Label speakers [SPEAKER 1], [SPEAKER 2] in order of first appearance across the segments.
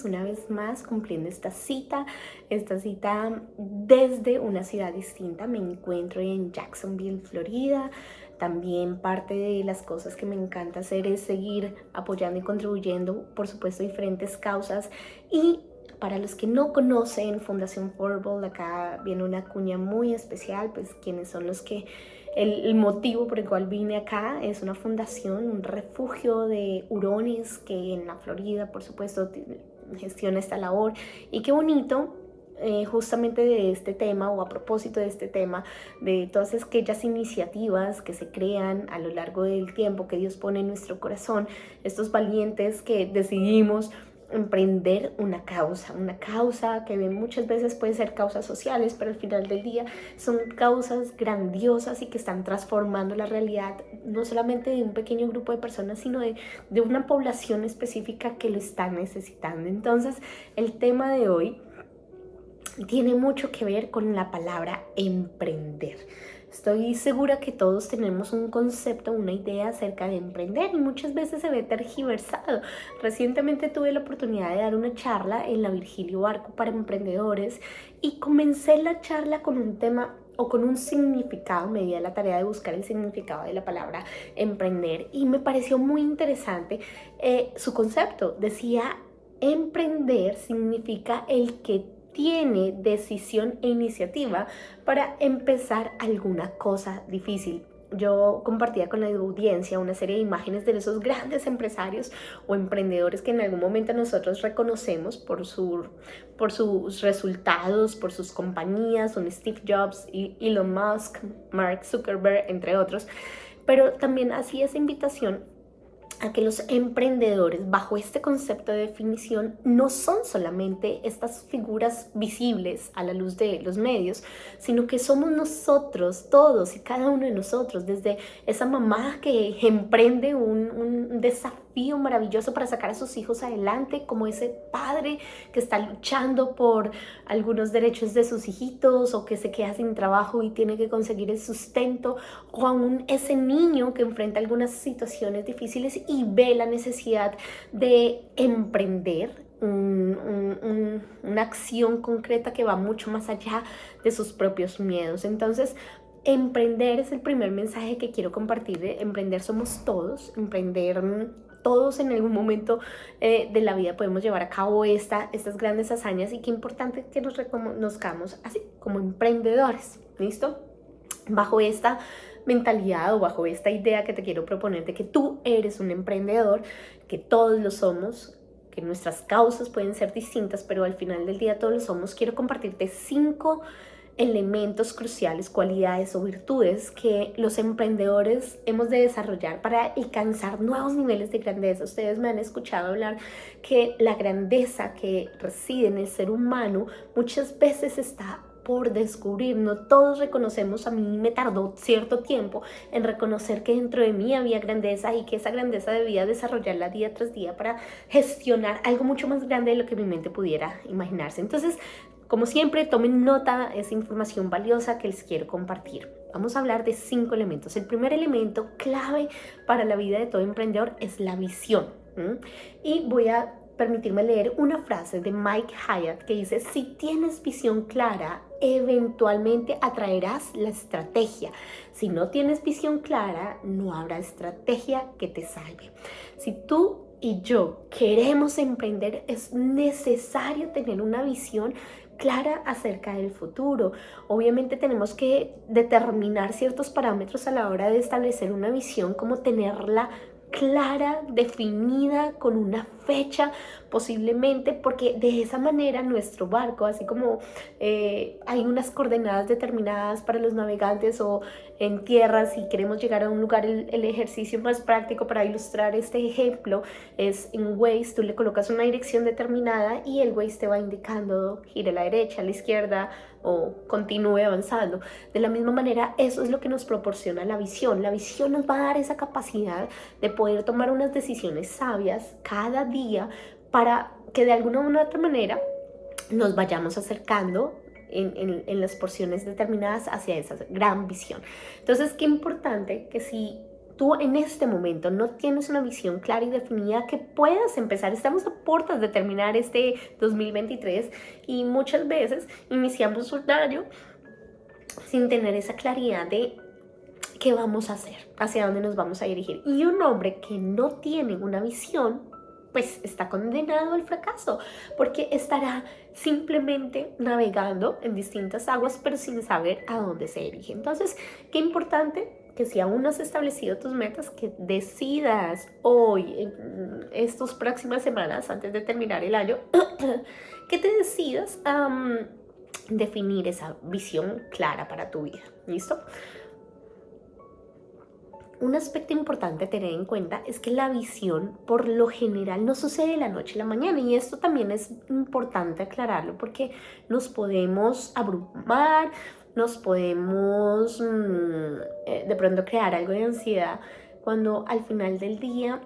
[SPEAKER 1] una vez más cumpliendo esta cita desde una ciudad distinta. Me encuentro en Jacksonville, Florida. También parte de las cosas que me encanta hacer es seguir apoyando y contribuyendo, por supuesto, a diferentes causas. Y para los que no conocen Fundación Forbol, acá viene una cuña muy especial, pues quienes son los que el motivo por el cual vine acá es una fundación, un refugio de hurones que en la Florida, por supuesto, gestiona esta labor. Y qué bonito, justamente de este tema, o a propósito de este tema, de todas aquellas iniciativas que se crean a lo largo del tiempo que Dios pone en nuestro corazón, estos valientes que decidimos emprender una causa que muchas veces puede ser causas sociales, pero al final del día son causas grandiosas y que están transformando la realidad no solamente de un pequeño grupo de personas, sino de una población específica que lo está necesitando. Entonces, el tema de hoy tiene mucho que ver con la palabra emprender. Estoy segura que todos tenemos un concepto, una idea acerca de emprender y muchas veces se ve tergiversado. Recientemente tuve la oportunidad de dar una charla en la Virgilio Barco para emprendedores y comencé la charla con un tema o con un significado. Me di a la tarea de buscar el significado de la palabra emprender y me pareció muy interesante su concepto. Decía, emprender significa el que tiene decisión e iniciativa para empezar alguna cosa difícil. Yo compartía con la audiencia una serie de imágenes de esos grandes empresarios o emprendedores que en algún momento nosotros reconocemos por sus resultados, por sus compañías. Son Steve Jobs, Elon Musk, Mark Zuckerberg, entre otros. Pero también hacía esa invitación a que los emprendedores, bajo este concepto de definición, no son solamente estas figuras visibles a la luz de los medios, sino que somos nosotros, todos y cada uno de nosotros, desde esa mamá que emprende un desafío maravilloso para sacar a sus hijos adelante, como ese padre que está luchando por algunos derechos de sus hijitos o que se queda sin trabajo y tiene que conseguir el sustento, o aún ese niño que enfrenta algunas situaciones difíciles y ve la necesidad de emprender una acción concreta que va mucho más allá de sus propios miedos. Entonces, emprender es el primer mensaje que quiero compartir. Emprender somos todos, emprender todos en algún momento de la vida podemos llevar a cabo estas grandes hazañas, y qué importante que nos reconozcamos así como emprendedores. ¿Listo? Bajo esta mentalidad o bajo esta idea que te quiero proponer de que tú eres un emprendedor, que todos lo somos, que nuestras causas pueden ser distintas, pero al final del día todos lo somos, quiero compartirte 5 elementos cruciales, cualidades o virtudes que los emprendedores hemos de desarrollar para alcanzar nuevos niveles de grandeza. Ustedes me han escuchado hablar que la grandeza que reside en el ser humano muchas veces está por descubrir. No todos reconocemos. A mí me tardó cierto tiempo en reconocer que dentro de mí había grandeza y que esa grandeza debía desarrollarla día tras día para gestionar algo mucho más grande de lo que mi mente pudiera imaginarse. Entonces, como siempre, tomen nota, esa información valiosa que les quiero compartir. Vamos a hablar de 5 elementos. El primer elemento clave para la vida de todo emprendedor es la visión. Y voy a permitirme leer una frase de Mike Hyatt que dice: si tienes visión clara, eventualmente atraerás la estrategia. Si no tienes visión clara, no habrá estrategia que te salve. Si tú y yo queremos emprender, es necesario tener una visión clara acerca del futuro. Obviamente tenemos que determinar ciertos parámetros a la hora de establecer una visión, como tenerla clara, definida, con una fecha posiblemente, porque de esa manera nuestro barco, así como hay unas coordenadas determinadas para los navegantes o en tierra, si queremos llegar a un lugar, el ejercicio más práctico para ilustrar este ejemplo es en Waze. Tú le colocas una dirección determinada y el Waze te va indicando gire a la derecha, a la izquierda o continúe avanzando. De la misma manera, eso es lo que nos proporciona la visión. La visión nos va a dar esa capacidad de poder tomar unas decisiones sabias cada día para que de alguna u otra manera nos vayamos acercando en las porciones determinadas hacia esa gran visión. Entonces, qué importante que si tú en este momento no tienes una visión clara y definida que puedas empezar. Estamos a puertas de terminar este 2023 y muchas veces iniciamos un año sin tener esa claridad de qué vamos a hacer, hacia dónde nos vamos a dirigir. Y un hombre que no tiene una visión, pues está condenado al fracaso, porque estará simplemente navegando en distintas aguas, pero sin saber a dónde se dirige. Entonces, qué importante que si aún no has establecido tus metas, que decidas hoy, en estas próximas semanas, antes de terminar el año, que te decidas definir esa visión clara para tu vida. ¿Listo? Un aspecto importante a tener en cuenta es que la visión por lo general no sucede de la noche a la mañana, y esto también es importante aclararlo porque nos podemos abrumar, nos podemos de pronto crear algo de ansiedad cuando al final del día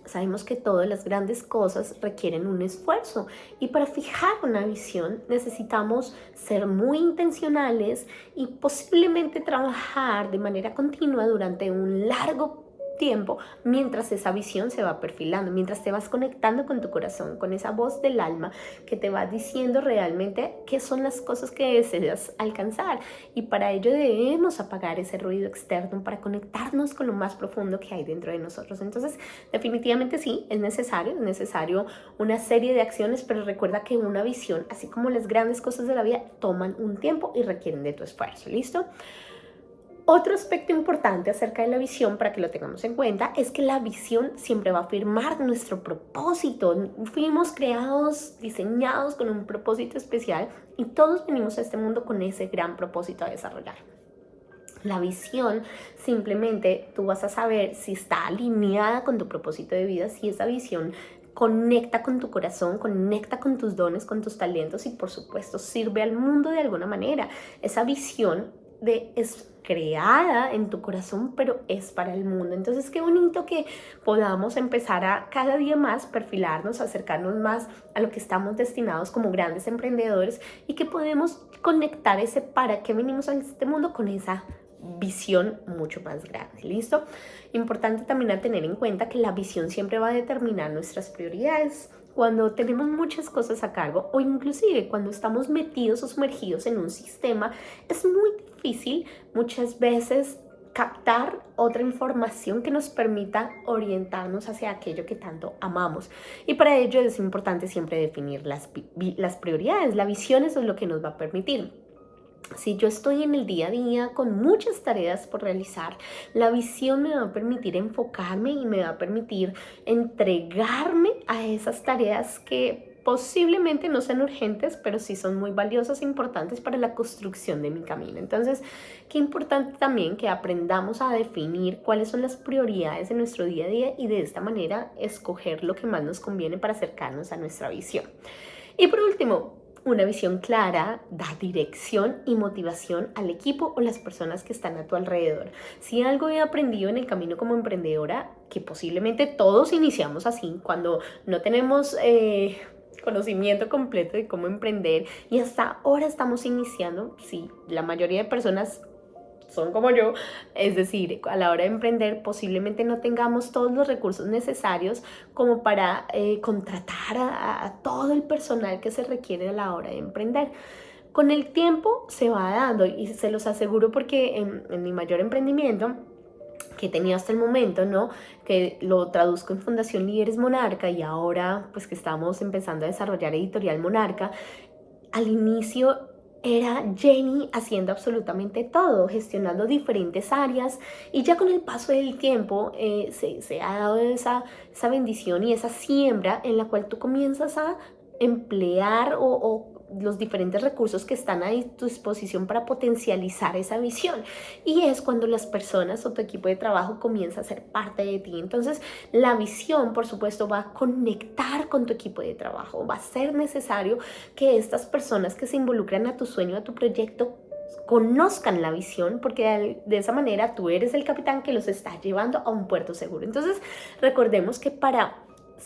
[SPEAKER 1] sabemos que todas las grandes cosas requieren un esfuerzo, y para fijar una visión necesitamos ser muy intencionales y posiblemente trabajar de manera continua durante un largo tiempo mientras esa visión se va perfilando, mientras te vas conectando con tu corazón, con esa voz del alma que te va diciendo realmente qué son las cosas que deseas alcanzar. Y para ello debemos apagar ese ruido externo para conectarnos con lo más profundo que hay dentro de nosotros. Entonces, definitivamente sí, es necesario una serie de acciones, pero recuerda que una visión, así como las grandes cosas de la vida, toman un tiempo y requieren de tu esfuerzo. ¿Listo? Otro aspecto importante acerca de la visión, para que lo tengamos en cuenta, es que la visión siempre va a afirmar nuestro propósito. Fuimos creados, diseñados con un propósito especial, y todos venimos a este mundo con ese gran propósito a desarrollar. La visión, simplemente tú vas a saber si está alineada con tu propósito de vida, si esa visión conecta con tu corazón, conecta con tus dones, con tus talentos, y por supuesto sirve al mundo de alguna manera. Esa visión es creada en tu corazón, pero es para el mundo. Entonces, qué bonito que podamos empezar a cada día más perfilarnos, acercarnos más a lo que estamos destinados como grandes emprendedores, y que podemos conectar ese para qué venimos a este mundo con esa visión mucho más grande. ¿Listo? Importante también a tener en cuenta que la visión siempre va a determinar nuestras prioridades. Cuando tenemos muchas cosas a cargo, o inclusive cuando estamos metidos o sumergidos en un sistema, es muy difícil muchas veces captar otra información que nos permita orientarnos hacia aquello que tanto amamos. Y para ello es importante siempre definir las prioridades. La visión, eso es lo que nos va a permitir. Si yo estoy en el día a día con muchas tareas por realizar, la visión me va a permitir enfocarme y me va a permitir entregarme a esas tareas que posiblemente no sean urgentes, pero sí son muy valiosas e importantes para la construcción de mi camino. Entonces, qué importante también que aprendamos a definir cuáles son las prioridades de nuestro día a día, y de esta manera escoger lo que más nos conviene para acercarnos a nuestra visión. Y por último, una visión clara da dirección y motivación al equipo o las personas que están a tu alrededor. Si algo he aprendido en el camino como emprendedora, que posiblemente todos iniciamos así, cuando no tenemos conocimiento completo de cómo emprender, y hasta ahora estamos iniciando, sí, la mayoría de personas son como yo, es decir, a la hora de emprender posiblemente no tengamos todos los recursos necesarios como para contratar a todo el personal que se requiere a la hora de emprender. Con el tiempo se va dando, y se los aseguro porque en mi mayor emprendimiento que he tenido hasta el momento, ¿no? Que lo traduzco en Fundación Líderes Monarca, y ahora pues que estamos empezando a desarrollar Editorial Monarca, al inicio era Jenny haciendo absolutamente todo, gestionando diferentes áreas, y ya con el paso del tiempo se ha dado esa bendición y esa siembra en la cual tú comienzas a emplear o los diferentes recursos que están a tu disposición para potencializar esa visión, y es cuando las personas o tu equipo de trabajo comienza a ser parte de ti. Entonces la visión, por supuesto, va a conectar con tu equipo de trabajo. Va a ser necesario que estas personas que se involucran a tu sueño, a tu proyecto, conozcan la visión, porque de esa manera tú eres el capitán que los está llevando a un puerto seguro. Entonces recordemos que para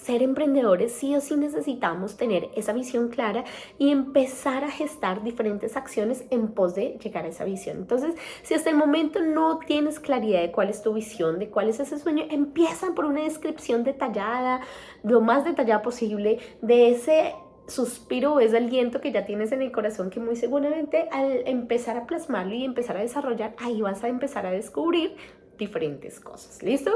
[SPEAKER 1] ser emprendedores sí o sí necesitamos tener esa visión clara y empezar a gestar diferentes acciones en pos de llegar a esa visión. Entonces, si hasta el momento no tienes claridad de cuál es tu visión, de cuál es ese sueño, empieza por una descripción detallada, lo más detallada posible, de ese suspiro o ese aliento que ya tienes en el corazón, que muy seguramente al empezar a plasmarlo y empezar a desarrollar, ahí vas a empezar a descubrir diferentes cosas. ¿Listo?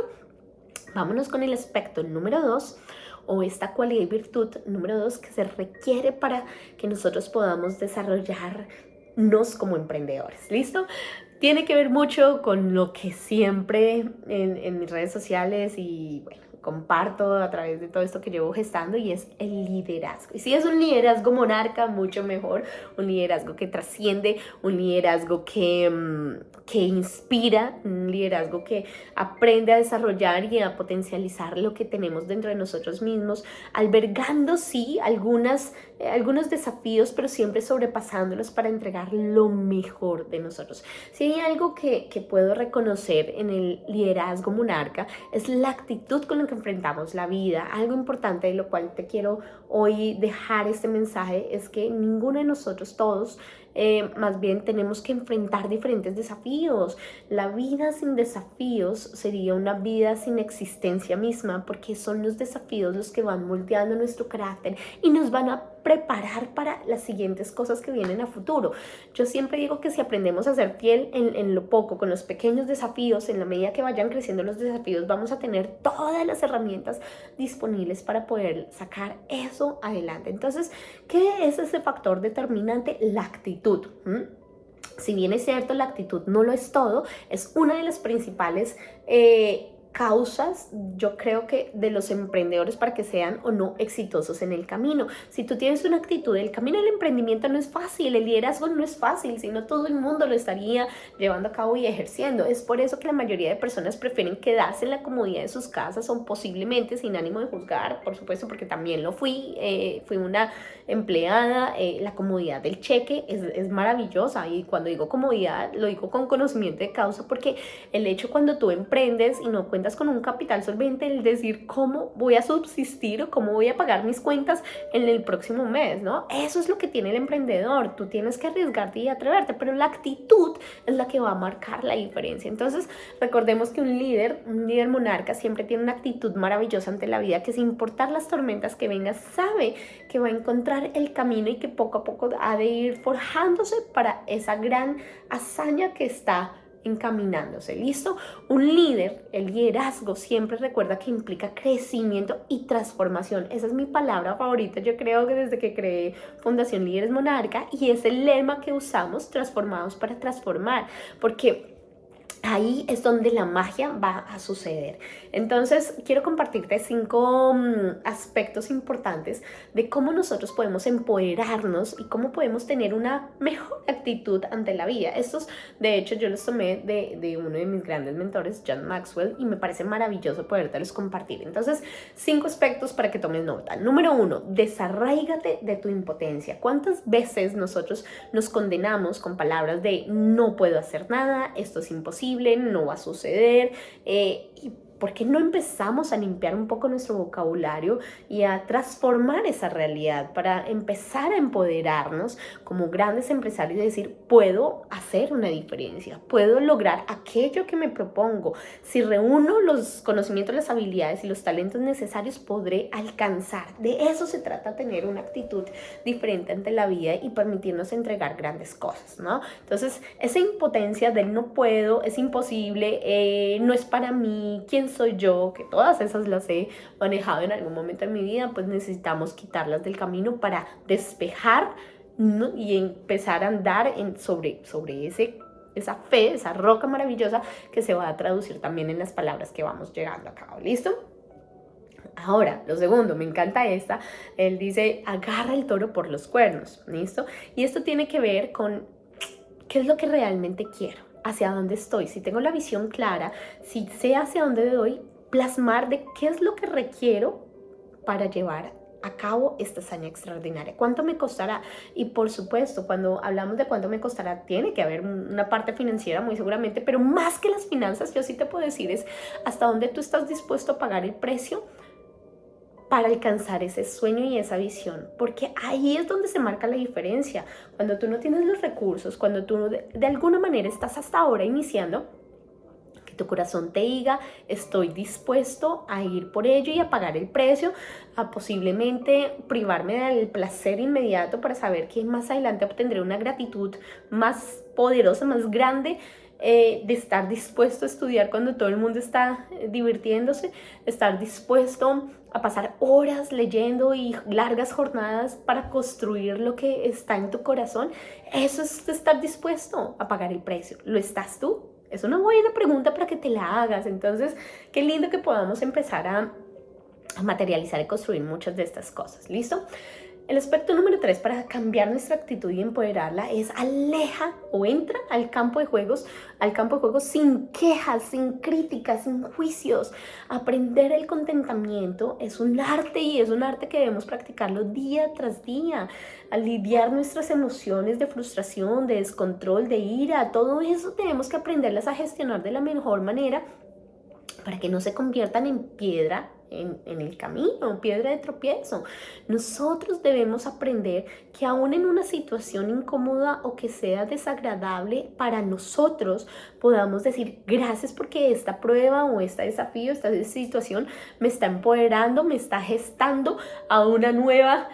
[SPEAKER 1] Vámonos con el aspecto número 2, o esta cualidad y virtud número 2 que se requiere para que nosotros podamos desarrollarnos como emprendedores. ¿Listo? Tiene que ver mucho con lo que siempre en mis redes sociales y bueno, comparto a través de todo esto que llevo gestando, y es el liderazgo. Y si es un liderazgo monarca, mucho mejor, un liderazgo que trasciende, un liderazgo que inspira, un liderazgo que aprende a desarrollar y a potencializar lo que tenemos dentro de nosotros mismos, albergando sí algunos desafíos, pero siempre sobrepasándolos para entregar lo mejor de nosotros. Si hay algo que puedo reconocer en el liderazgo monarca, es la actitud con la que enfrentamos la vida. Algo importante de lo cual te quiero hoy dejar este mensaje es que ninguno de nosotros, todos, más bien tenemos que enfrentar diferentes desafíos. La vida sin desafíos sería una vida sin existencia misma, porque son los desafíos los que van moldeando nuestro carácter y nos van a preparar para las siguientes cosas que vienen a futuro. Yo siempre digo que si aprendemos a ser fiel en lo poco, con los pequeños desafíos, en la medida que vayan creciendo los desafíos, vamos a tener todas las herramientas disponibles para poder sacar eso adelante. Entonces, ¿qué es ese factor determinante? La actitud. Si bien es cierto, la actitud no lo es todo, es una de las principales causas, yo creo que, de los emprendedores para que sean o no exitosos en el camino. Si tú tienes una actitud, el camino del emprendimiento no es fácil, el liderazgo no es fácil, sino todo el mundo lo estaría llevando a cabo y ejerciendo. Es por eso que la mayoría de personas prefieren quedarse en la comodidad de sus casas, o posiblemente, sin ánimo de juzgar, por supuesto, porque también lo fui una empleada. La comodidad del cheque es maravillosa, y cuando digo comodidad lo digo con conocimiento de causa, porque el hecho, cuando tú emprendes y no cuentas con un capital solvente, el decir cómo voy a subsistir o cómo voy a pagar mis cuentas en el próximo mes, ¿no? Eso es lo que tiene el emprendedor. Tú tienes que arriesgarte y atreverte, pero la actitud es la que va a marcar la diferencia. Entonces, recordemos que un líder monarca siempre tiene una actitud maravillosa ante la vida, que sin importar las tormentas que vengan, sabe que va a encontrar el camino y que poco a poco ha de ir forjándose para esa gran hazaña que está encaminándose. ¿Listo? Un líder, el liderazgo, siempre recuerda que implica crecimiento y transformación. Esa es mi palabra favorita, yo creo, que desde que creé Fundación Líderes Monarca, y es el lema que usamos: transformados para transformar, porque ahí es donde la magia va a suceder. Entonces, quiero compartirte 5 aspectos importantes de cómo nosotros podemos empoderarnos y cómo podemos tener una mejor actitud ante la vida. Estos, de hecho, yo los tomé de uno de mis grandes mentores, John Maxwell, y me parece maravilloso podértelos compartir. Entonces, 5 aspectos para que tomes nota. Número 1, desarráigate de tu impotencia. ¿Cuántas veces nosotros nos condenamos con palabras de no puedo hacer nada, esto es imposible, no va a suceder? Y ¿por qué no empezamos a limpiar un poco nuestro vocabulario y a transformar esa realidad para empezar a empoderarnos como grandes empresarios y decir: puedo hacer una diferencia, puedo lograr aquello que me propongo? Si reúno los conocimientos, las habilidades y los talentos necesarios, podré alcanzar. De eso se trata, tener una actitud diferente ante la vida y permitirnos entregar grandes cosas, ¿no? Entonces, esa impotencia del no puedo, es imposible, no es para mí, ¿quién soy yo?, que todas esas las he manejado en algún momento de mi vida, pues necesitamos quitarlas del camino para despejar, ¿no?, y empezar a andar sobre esa fe, esa roca maravillosa que se va a traducir también en las palabras que vamos llegando a cabo. ¿Listo? Ahora, lo segundo, me encanta esta. Él dice: agarra el toro por los cuernos. ¿Listo? Y esto tiene que ver con qué es lo que realmente quiero, hacia dónde estoy. Si tengo la visión clara, si sé hacia dónde voy, plasmar de qué es lo que requiero para llevar a cabo esta hazaña extraordinaria. ¿Cuánto me costará? Y por supuesto, cuando hablamos de cuánto me costará, tiene que haber una parte financiera muy seguramente, pero más que las finanzas, yo sí te puedo decir es hasta dónde tú estás dispuesto a pagar el precio para alcanzar ese sueño y esa visión, porque ahí es donde se marca la diferencia. Cuando tú no tienes los recursos, cuando tú de alguna manera estás hasta ahora iniciando, que tu corazón te diga, estoy dispuesto a ir por ello y a pagar el precio, a posiblemente privarme del placer inmediato para saber que más adelante obtendré una gratitud más poderosa, más grande, de estar dispuesto a estudiar cuando todo el mundo está divirtiéndose, estar dispuesto a pasar horas leyendo y largas jornadas para construir lo que está en tu corazón. Eso es estar dispuesto a pagar el precio. ¿Lo estás tú? Es una buena pregunta para que te la hagas. Entonces, qué lindo que podamos empezar a materializar y construir muchas de estas cosas. ¿Listo? El aspecto número 3 para cambiar nuestra actitud y empoderarla es aleja o entra al campo de juegos sin quejas, sin críticas, sin juicios. Aprender el contentamiento es un arte y es un arte que debemos practicarlo día tras día. Al lidiar nuestras emociones de frustración, de descontrol, de ira, todo eso tenemos que aprenderlas a gestionar de la mejor manera para que no se conviertan en piedra en el camino, piedra de tropiezo. Nosotros debemos aprender que aún en una situación incómoda o que sea desagradable para nosotros, podamos decir gracias porque esta prueba o este desafío, esta situación me está empoderando, me está gestando a una nueva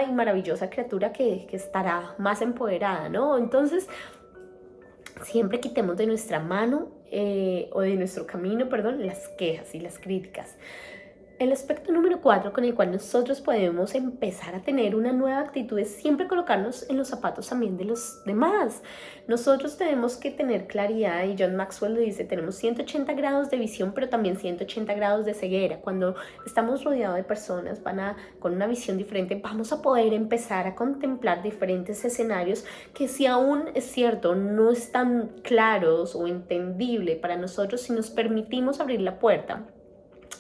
[SPEAKER 1] y maravillosa criatura que estará más empoderada, ¿no? Entonces, siempre quitemos de nuestra mano o de nuestro camino, perdón, las quejas y las críticas. El aspecto número 4 con el cual nosotros podemos empezar a tener una nueva actitud es siempre colocarnos en los zapatos también de los demás. Nosotros tenemos que tener claridad, y John Maxwell lo dice, tenemos 180 grados de visión, pero también 180 grados de ceguera. Cuando estamos rodeados de personas con una visión diferente, vamos a poder empezar a contemplar diferentes escenarios que, si aún es cierto, no están claros o entendibles para nosotros, si nos permitimos abrir la puerta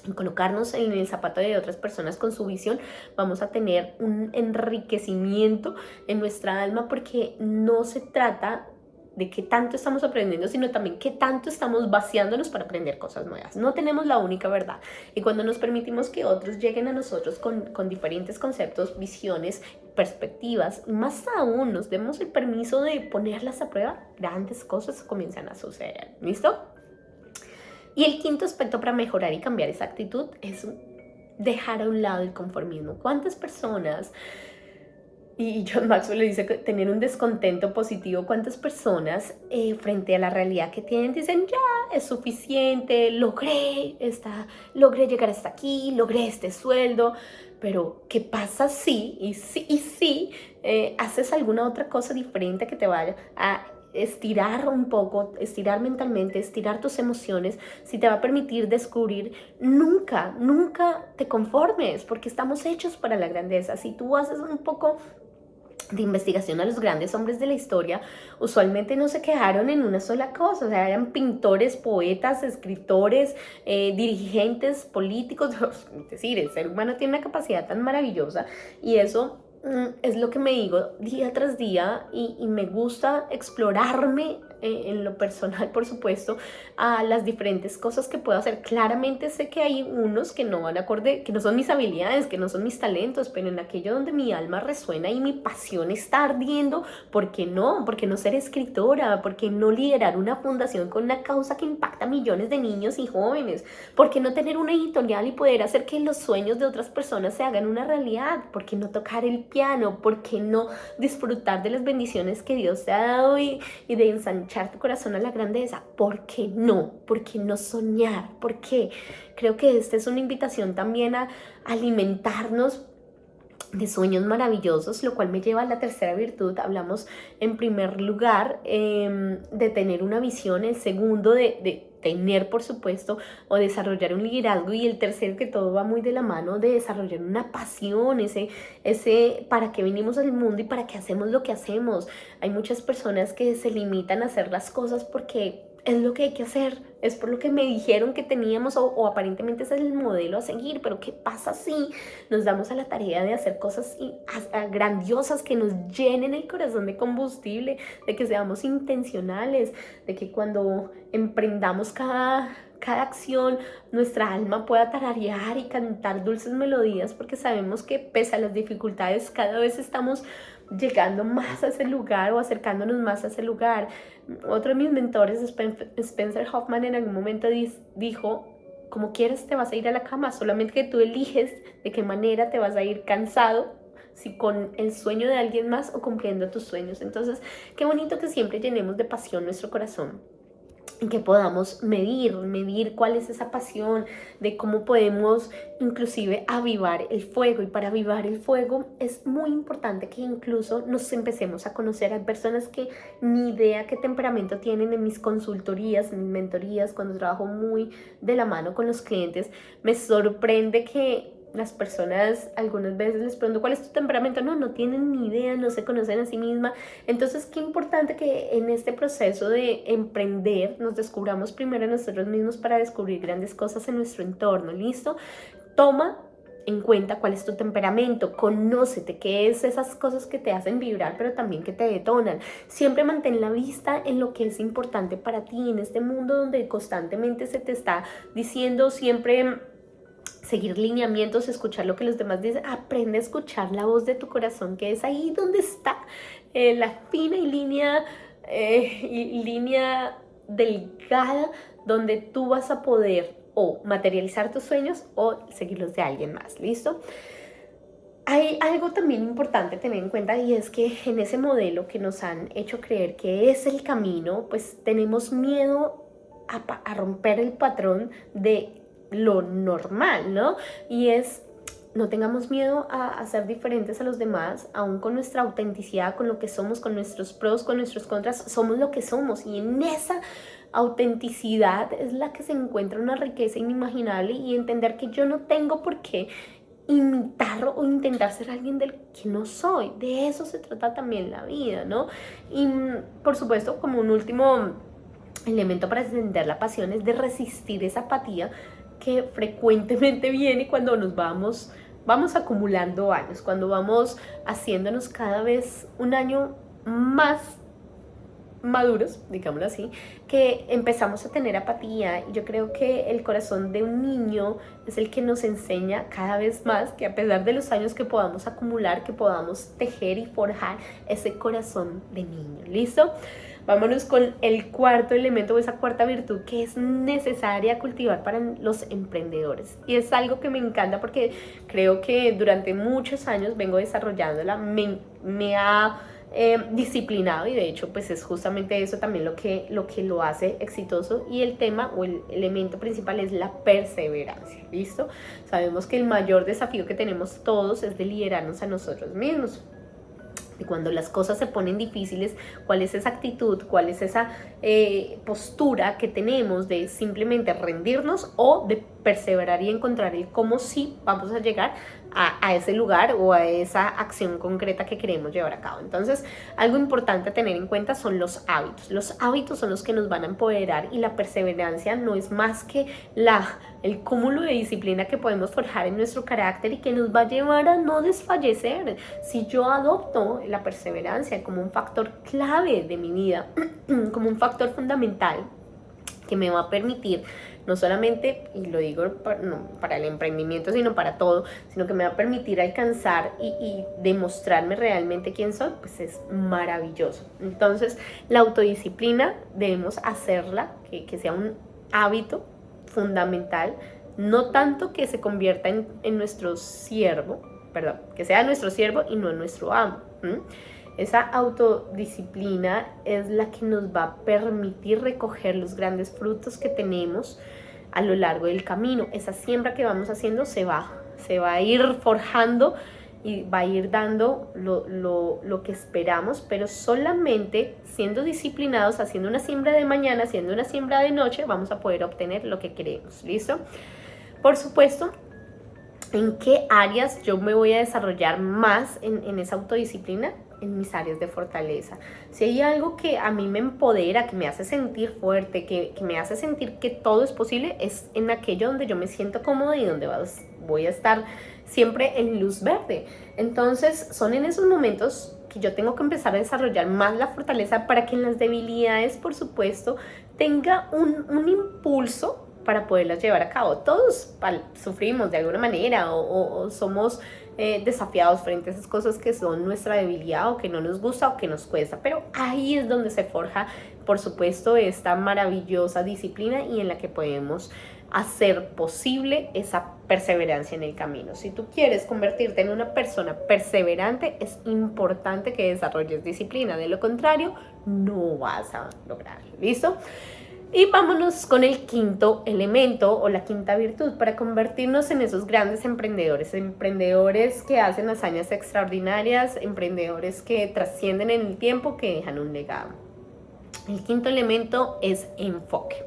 [SPEAKER 1] en colocarnos en el zapato de otras personas con su visión, vamos a tener un enriquecimiento en nuestra alma, porque no se trata de qué tanto estamos aprendiendo, sino también qué tanto estamos vaciándonos para aprender cosas nuevas. No tenemos la única verdad, y cuando nos permitimos que otros lleguen a nosotros con diferentes conceptos, visiones, perspectivas, y más aún nos demos el permiso de ponerlas a prueba, grandes cosas comienzan a suceder. ¿Listo? Y el quinto aspecto para mejorar y cambiar esa actitud es dejar a un lado el conformismo. ¿Cuántas personas, y John Maxwell le dice que tener un descontento positivo, cuántas personas frente a la realidad que tienen dicen, ya, es suficiente, logré llegar hasta aquí, logré este sueldo? Pero ¿qué pasa si haces alguna otra cosa diferente que te vaya a estirar un poco, estirar mentalmente, estirar tus emociones, si te va a permitir descubrir? Nunca te conformes, porque estamos hechos para la grandeza. Si tú haces un poco de investigación a los grandes hombres de la historia, usualmente no se quedaron en una sola cosa, o sea, eran pintores, poetas, escritores, dirigentes, políticos. Es decir, el ser humano tiene una capacidad tan maravillosa, y eso es lo que me digo día tras día, y me gusta explorarme en lo personal, por supuesto, a las diferentes cosas que puedo hacer. Claramente sé que hay unos que no van acorde, que no son mis habilidades, que no son mis talentos, pero en aquello donde mi alma resuena y mi pasión está ardiendo, ¿por qué no? ¿Por qué no ser escritora? ¿Por qué no liderar una fundación con una causa que impacta a millones de niños y jóvenes? ¿Por qué no tener una editorial y poder hacer que los sueños de otras personas se hagan una realidad? ¿Por qué no tocar el piano? ¿Por qué no disfrutar de las bendiciones que Dios te ha dado y de ensanchar tu corazón a la grandeza? ¿Por qué no? ¿Por qué no soñar? ¿Por qué? Creo que esta es una invitación también a alimentarnos de sueños maravillosos, lo cual me lleva a la tercera virtud. Hablamos en primer lugar de tener una visión, el segundo de tener, por supuesto, o desarrollar un liderazgo, y el tercero, que todo va muy de la mano, de desarrollar una pasión, ese para qué venimos al mundo y para qué hacemos lo que hacemos. Hay muchas personas que se limitan a hacer las cosas porque es lo que hay que hacer, es por lo que me dijeron que teníamos, o aparentemente ese es el modelo a seguir. Pero ¿qué pasa si nos damos a la tarea de hacer cosas grandiosas que nos llenen el corazón de combustible, de que seamos intencionales, de que cuando emprendamos cada cada acción nuestra alma pueda tararear y cantar dulces melodías, porque sabemos que pese a las dificultades cada vez estamos llegando más a ese lugar o acercándonos más a ese lugar. Otro de mis mentores, Spencer Hoffman, en algún momento dijo: como quieras te vas a ir a la cama, solamente que tú eliges de qué manera te vas a ir cansado, si con el sueño de alguien más o cumpliendo tus sueños. Entonces, qué bonito que siempre llenemos de pasión nuestro corazón, en que podamos medir cuál es esa pasión, de cómo podemos inclusive avivar el fuego. Y para avivar el fuego es muy importante que incluso nos empecemos a conocer. Hay personas que ni idea qué temperamento tienen. En mis consultorías, en mis mentorías, cuando trabajo muy de la mano con los clientes, me sorprende que las personas algunas veces les pregunto cuál es tu temperamento, no tienen ni idea, no se conocen a sí misma. Entonces, qué importante que en este proceso de emprender nos descubramos primero a nosotros mismos para descubrir grandes cosas en nuestro entorno. ¿Listo? Toma en cuenta cuál es tu temperamento, conócete, qué es esas cosas que te hacen vibrar, pero también que te detonan. Siempre mantén la vista en lo que es importante para ti, en este mundo donde constantemente se te está diciendo siempre seguir lineamientos, escuchar lo que los demás dicen. Aprende a escuchar la voz de tu corazón, que es ahí donde está la fina línea delgada, donde tú vas a poder o materializar tus sueños o seguirlos de alguien más. ¿Listo? Hay algo también importante tener en cuenta, y es que en ese modelo que nos han hecho creer que es el camino, pues tenemos miedo a romper el patrón de lo normal, ¿no? Y es, no tengamos miedo a ser diferentes a los demás, aún con nuestra autenticidad, con lo que somos, con nuestros pros, con nuestros contras. Somos lo que somos, y en esa autenticidad es la que se encuentra una riqueza inimaginable, y entender que yo no tengo por qué imitar o intentar ser alguien del que no soy. De eso se trata también la vida, ¿no? Y por supuesto, como un último elemento para encender la pasión, es de resistir esa apatía que frecuentemente viene cuando nos vamos acumulando años, cuando vamos haciéndonos cada vez un año más maduros, digámoslo así, que empezamos a tener apatía. Y yo creo que el corazón de un niño es el que nos enseña cada vez más que, a pesar de los años que podamos acumular, que podamos tejer y forjar ese corazón de niño. ¿Listo? Vámonos con el cuarto elemento, o esa cuarta virtud que es necesaria cultivar para los emprendedores. Y es algo que me encanta porque creo que durante muchos años vengo desarrollándola, me ha disciplinado, y de hecho pues es justamente eso también lo que lo hace exitoso. Y el tema o el elemento principal es la perseverancia. ¿Listo? Sabemos que el mayor desafío que tenemos todos es de liderarnos a nosotros mismos. Y cuando las cosas se ponen difíciles, ¿cuál es esa actitud? ¿Cuál es esa postura que tenemos de simplemente rendirnos o de perseverar y encontrar el cómo sí vamos a llegar a ese lugar o a esa acción concreta que queremos llevar a cabo? Entonces, algo importante a tener en cuenta son los hábitos. Los hábitos son los que nos van a empoderar, y la perseverancia no es más que el cúmulo de disciplina que podemos forjar en nuestro carácter y que nos va a llevar a no desfallecer. Si yo adopto la perseverancia como un factor clave de mi vida, como un factor fundamental que me va a permitir no solamente, y lo digo para el emprendimiento, sino para todo, sino que me va a permitir alcanzar y demostrarme realmente quién soy, pues es maravilloso. Entonces, la autodisciplina debemos hacerla, que sea un hábito fundamental, no tanto que se convierta en nuestro siervo, perdón, que sea nuestro siervo y no nuestro amo. Esa autodisciplina es la que nos va a permitir recoger los grandes frutos que tenemos a lo largo del camino. Esa siembra que vamos haciendo se va a ir forjando y va a ir dando lo que esperamos, pero solamente siendo disciplinados, haciendo una siembra de mañana, haciendo una siembra de noche, vamos a poder obtener lo que queremos. ¿Listo? Por supuesto, ¿en qué áreas yo me voy a desarrollar más en esa autodisciplina? En mis áreas de fortaleza. Si hay algo que a mí me empodera, que me hace sentir fuerte, que me hace sentir que todo es posible, es en aquello donde yo me siento cómoda y donde voy a estar siempre en luz verde. Entonces son en esos momentos que yo tengo que empezar a desarrollar más la fortaleza, para que en las debilidades, por supuesto, tenga un impulso para poderlas llevar a cabo. Todos sufrimos de alguna manera o somos desafiados frente a esas cosas que son nuestra debilidad o que no nos gusta o que nos cuesta, pero ahí es donde se forja, por supuesto, esta maravillosa disciplina y en la que podemos hacer posible esa perseverancia en el camino. Si tú quieres convertirte en una persona perseverante, es importante que desarrolles disciplina, de lo contrario no vas a lograrlo. ¿Listo? Y vámonos con el quinto elemento o la quinta virtud para convertirnos en esos grandes emprendedores que hacen hazañas extraordinarias, emprendedores que trascienden en el tiempo, que dejan un legado. El quinto elemento es enfoque.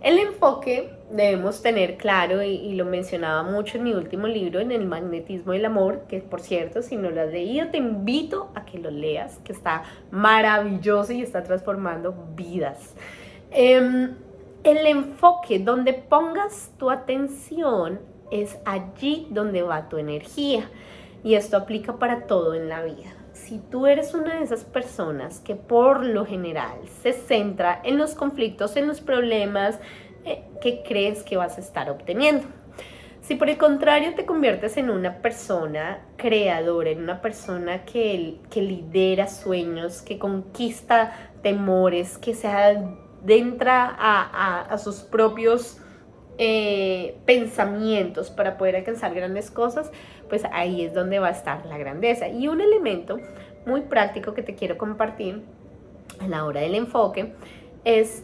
[SPEAKER 1] El enfoque debemos tener claro, y lo mencionaba mucho en mi último libro, en El magnetismo del amor, que por cierto, si no lo has leído, te invito a que lo leas, que está maravilloso y está transformando vidas. El enfoque, donde pongas tu atención, es allí donde va tu energía. Y esto aplica para todo en la vida. Si tú eres una de esas personas que por lo general se centra en los conflictos, en los problemas, ¿qué crees que vas a estar obteniendo? Si por el contrario te conviertes en una persona creadora, en una persona que lidera sueños, que conquista temores, que se adentra a sus propios pensamientos para poder alcanzar grandes cosas, pues ahí es donde va a estar la grandeza. Y un elemento muy práctico que te quiero compartir a la hora del enfoque es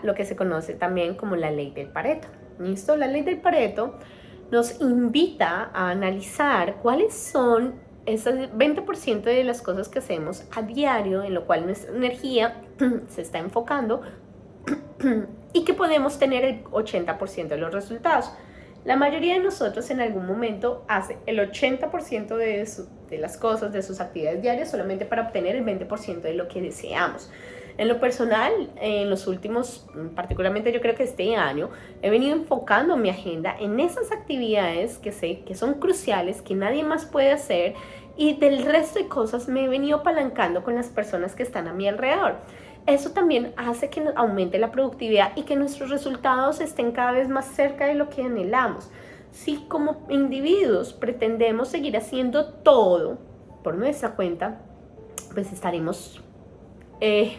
[SPEAKER 1] lo que se conoce también como la ley del Pareto. ¿Listo? La ley del Pareto nos invita a analizar cuáles son ese 20% de las cosas que hacemos a diario, en lo cual nuestra energía se está enfocando, y que podemos tener el 80% de los resultados. La mayoría de nosotros en algún momento hace el 80% de las cosas, de sus actividades diarias, solamente para obtener el 20% de lo que deseamos. En lo personal, en los últimos, particularmente yo creo que este año, he venido enfocando mi agenda en esas actividades que sé que son cruciales, que nadie más puede hacer, y del resto de cosas me he venido apalancando con las personas que están a mi alrededor. Eso también hace que aumente la productividad y que nuestros resultados estén cada vez más cerca de lo que anhelamos. Si como individuos pretendemos seguir haciendo todo por nuestra cuenta, pues estaremos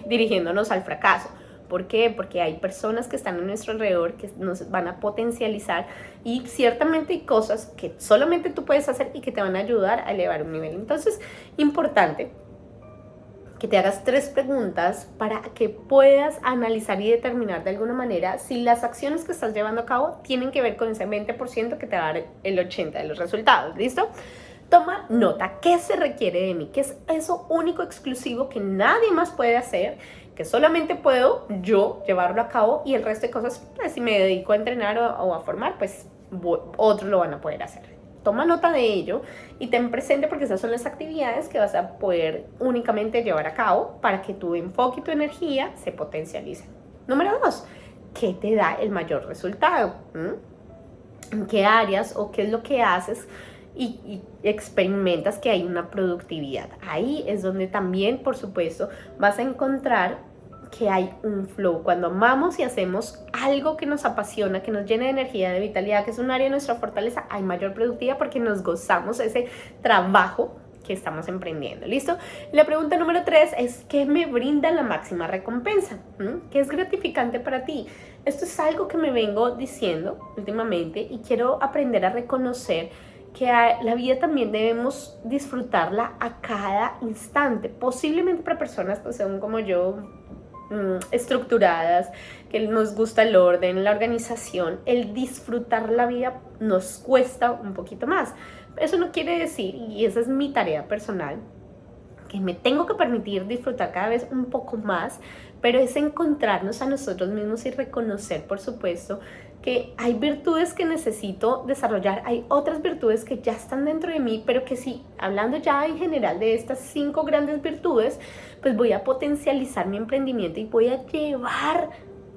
[SPEAKER 1] dirigiéndonos al fracaso. ¿Por qué? Porque hay personas que están a nuestro alrededor que nos van a potencializar, y ciertamente hay cosas que solamente tú puedes hacer y que te van a ayudar a elevar un nivel. Entonces, importante que te hagas 3 preguntas para que puedas analizar y determinar de alguna manera si las acciones que estás llevando a cabo tienen que ver con ese 20% que te va a dar el 80% de los resultados. ¿Listo? Toma nota. ¿Qué se requiere de mí? ¿Qué es eso único, exclusivo que nadie más puede hacer? Que solamente puedo yo llevarlo a cabo, y el resto de cosas, pues si me dedico a entrenar o a formar, pues otros lo van a poder hacer. Toma nota de ello y ten presente, porque esas son las actividades que vas a poder únicamente llevar a cabo para que tu enfoque y tu energía se potencialicen. Número 2, ¿qué te da el mayor resultado? ¿En qué áreas o qué es lo que haces y experimentas que hay una productividad? Ahí es donde también, por supuesto, vas a encontrar que hay un flow. Cuando amamos y hacemos algo que nos apasiona, que nos llena de energía, de vitalidad, que es un área de nuestra fortaleza, hay mayor productividad porque nos gozamos ese trabajo que estamos emprendiendo. ¿Listo? La pregunta número 3 es: ¿qué me brinda la máxima recompensa? ¿Qué es gratificante para ti? Esto es algo que me vengo diciendo últimamente y quiero aprender a reconocer que la vida también debemos disfrutarla a cada instante. Posiblemente para personas que son como yo, estructuradas, que nos gusta el orden, la organización, el disfrutar la vida nos cuesta un poquito más. Eso no quiere decir, y esa es mi tarea personal, que me tengo que permitir disfrutar cada vez un poco más, pero es encontrarnos a nosotros mismos y reconocer, por supuesto, que hay virtudes que necesito desarrollar, hay otras virtudes que ya están dentro de mí, pero que sí, hablando ya en general de estas 5 grandes virtudes, pues voy a potencializar mi emprendimiento y voy a llevar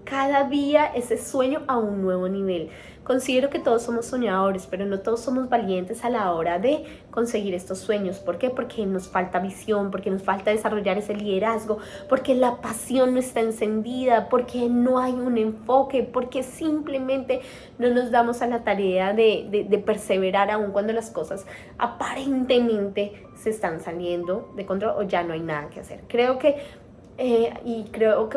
[SPEAKER 1] cada día ese sueño a un nuevo nivel. Considero que todos somos soñadores, pero no todos somos valientes a la hora de conseguir estos sueños. ¿Por qué? Porque nos falta visión, porque nos falta desarrollar ese liderazgo, porque la pasión no está encendida, porque no hay un enfoque, porque simplemente no nos damos a la tarea de perseverar aun cuando las cosas aparentemente se están saliendo de control o ya no hay nada que hacer. Creo que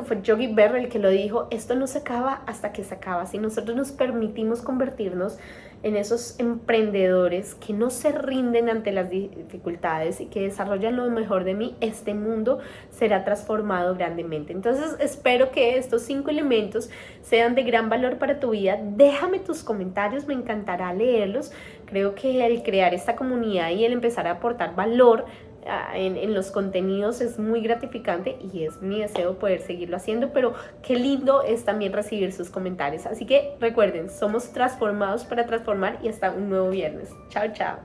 [SPEAKER 1] fue Yogi Berra el que lo dijo, esto no se acaba hasta que se acaba. Si nosotros nos permitimos convertirnos en esos emprendedores que no se rinden ante las dificultades y que desarrollan lo mejor de mí, este mundo será transformado grandemente. Entonces espero que estos 5 elementos sean de gran valor para tu vida. Déjame tus comentarios, me encantará leerlos. Creo que el crear esta comunidad y el empezar a aportar valor en los contenidos es muy gratificante y es mi deseo poder seguirlo haciendo, pero qué lindo es también recibir sus comentarios. Así que recuerden, somos transformados para transformar y hasta un nuevo viernes. Chao, chao.